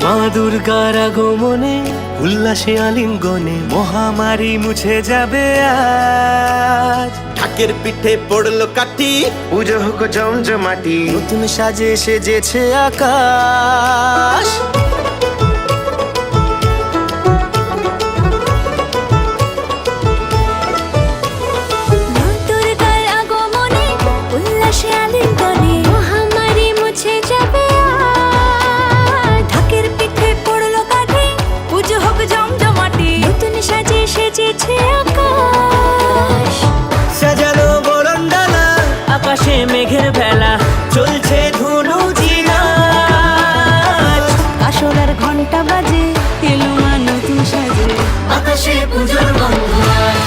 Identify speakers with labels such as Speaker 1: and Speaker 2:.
Speaker 1: মা দুর্গার আগমনে উল্লাসে আলিঙ্গনে মহামারী মুছে যাবে আজ।
Speaker 2: ঢাকের পিঠে পড়লো কাঠি,
Speaker 1: পুজো হোক জমজমাটি, নতুন সাজে সেজেছে আকাশ।
Speaker 3: মা দুর্গার আগমনে উল্লাসে আলিঙ্গনে মহামারী মুছে যাবে আজ। ঢাকের পিঠে পড়লো কাঠি, পুজো হোক জমজমাটি, নতুন সাজে সেজেছে আকাশ।
Speaker 1: সাজানো বরণডালা, আকাশে মেঘের ভেলা, চলছে ধুনুচি নাচ।
Speaker 3: আসরার ঘন্টা বাজে, এলো মা নতুন সাজে,
Speaker 1: আকাশে পুজোর গন্ধ আজ।